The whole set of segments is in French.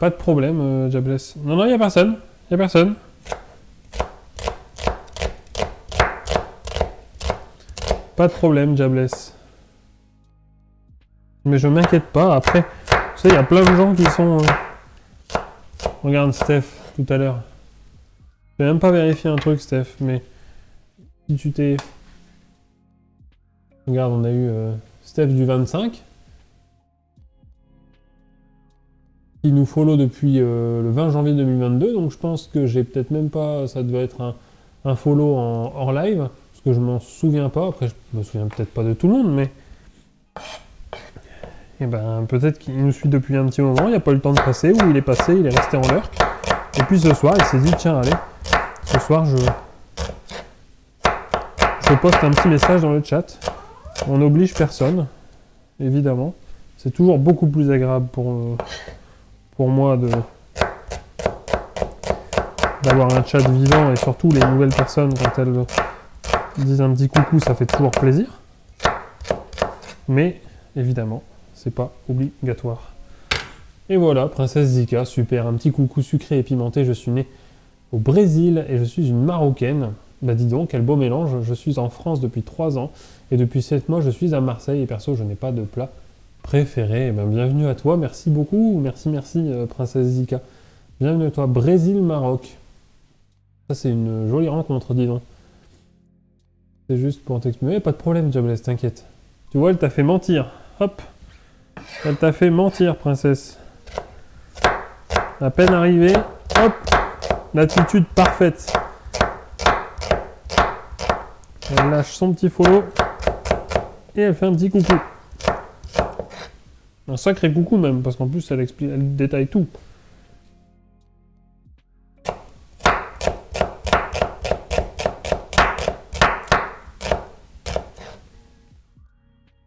Pas de problème, Jabless. Non, non, y a personne. Y a personne. Pas de problème, Jabless. Mais je m'inquiète pas. Après, tu sais, il y a plein de gens qui sont... Regarde Steph, tout à l'heure. Je vais même pas vérifier un truc, Steph, mais... Si tu t'es... Regarde, on a eu Steph du 25. Qui nous follow depuis le 20 janvier 2022. Donc je pense que j'ai peut-être même pas... Ça devait être un follow en hors live. Parce que je m'en souviens pas. Après, je me souviens peut-être pas de tout le monde, mais... Et ben, peut-être qu'il nous suit depuis un petit moment, il n'a pas eu le temps de passer, ou il est passé, il est resté en lurk. Et puis ce soir, il s'est dit, tiens, allez, ce soir, je poste un petit message dans le chat. On n'oblige personne, évidemment. C'est toujours beaucoup plus agréable pour moi d'avoir un chat vivant, et surtout les nouvelles personnes, quand elles disent un petit coucou, ça fait toujours plaisir. Mais, évidemment, c'est pas obligatoire. Et voilà, Princesse Zika, super, un petit coucou sucré et pimenté. Je suis né au Brésil et je suis une Marocaine. Bah dis donc, quel beau mélange. Je suis en France depuis 3 ans et depuis 7 mois, je suis à Marseille. Et perso, je n'ai pas de plat préféré. Et ben, bienvenue à toi, merci beaucoup. Merci, Princesse Zika. Bienvenue à toi, Brésil-Maroc. Ça, c'est une jolie rencontre, dis donc. C'est juste pour t'exprimer. Pas de problème, Jabless, t'inquiète. Tu vois, elle t'a fait mentir. Hop. Elle t'a fait mentir, princesse. À peine arrivée, hop, l'attitude parfaite. Elle lâche son petit follow et elle fait un petit coucou. Un sacré coucou même, parce qu'en plus elle explique, elle détaille tout.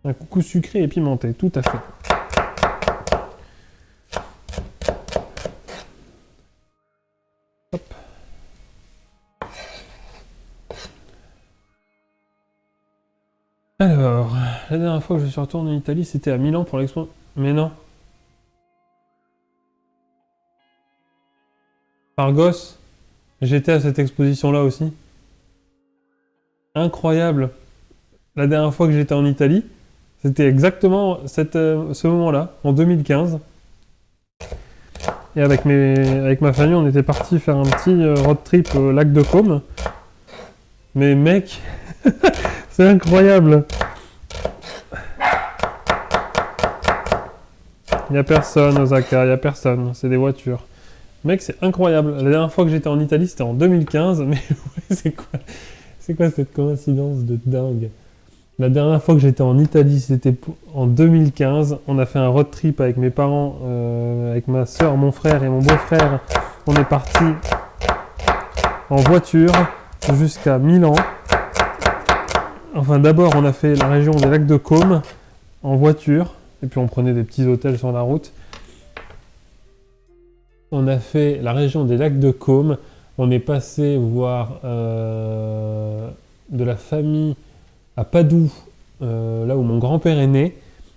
Un coucou sucré et pimenté, tout à fait. Hop. Alors, la dernière fois que je suis retourné en Italie, c'était à Milan pour l'expo. Mais non. Argos, j'étais à cette exposition-là aussi. Incroyable. La dernière fois que j'étais en Italie, c'était exactement ce moment-là, en 2015. Et avec ma famille, on était parti faire un petit road trip au lac de Côme. Mais mec, c'est incroyable. Il n'y a personne, Osaka, il n'y a personne. C'est des voitures. Mec, c'est incroyable. La dernière fois que j'étais en Italie, c'était en 2015. Mais ouais, c'est quoi cette coïncidence de dingue? La dernière fois que j'étais en Italie, c'était en 2015. On a fait un road trip avec mes parents, avec ma soeur, mon frère et mon beau-frère. On est parti en voiture jusqu'à Milan. Enfin, d'abord, on a fait la région des lacs de Côme en voiture. Et puis, on prenait des petits hôtels sur la route. On a fait la région des lacs de Côme. On est passé voir de la famille à Padoue, là où mon grand-père est né.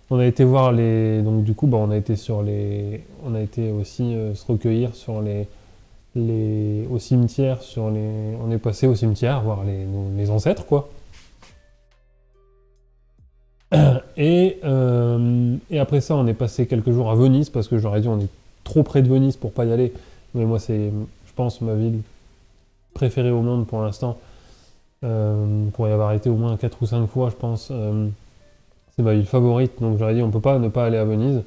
On a été voir les... Donc du coup, bah, on a été sur les... On a été aussi se recueillir sur au cimetière, On est passé au cimetière voir les ancêtres, quoi. Et après ça, on est passé quelques jours à Venise, parce que j'aurais dit on est trop près de Venise pour pas y aller. Mais moi, c'est, je pense, ma ville préférée au monde pour l'instant. Pour y avoir été au moins 4 ou 5 fois, je pense. C'est ma ville favorite, donc j'aurais dit on peut pas ne pas aller à Venise.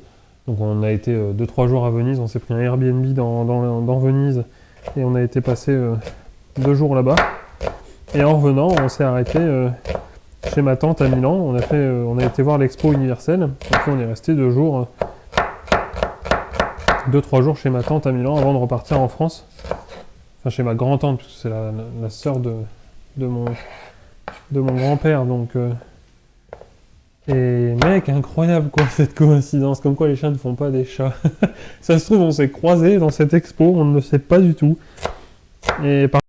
Donc on a été 2-3 jours à Venise, on s'est pris un Airbnb dans Venise et on a été passer 2 jours là-bas. Et en revenant, on s'est arrêté chez ma tante à Milan. On a été voir l'expo universelle. Et puis on est resté 2-3 jours chez ma tante à Milan avant de repartir en France. Enfin chez ma grand-tante, parce que c'est la sœur de mon grand-père, donc et mec, incroyable quoi cette coïncidence, comme quoi les chiens ne font pas des chats. Ça se trouve on s'est croisés dans cette expo, on ne le sait pas du tout. Et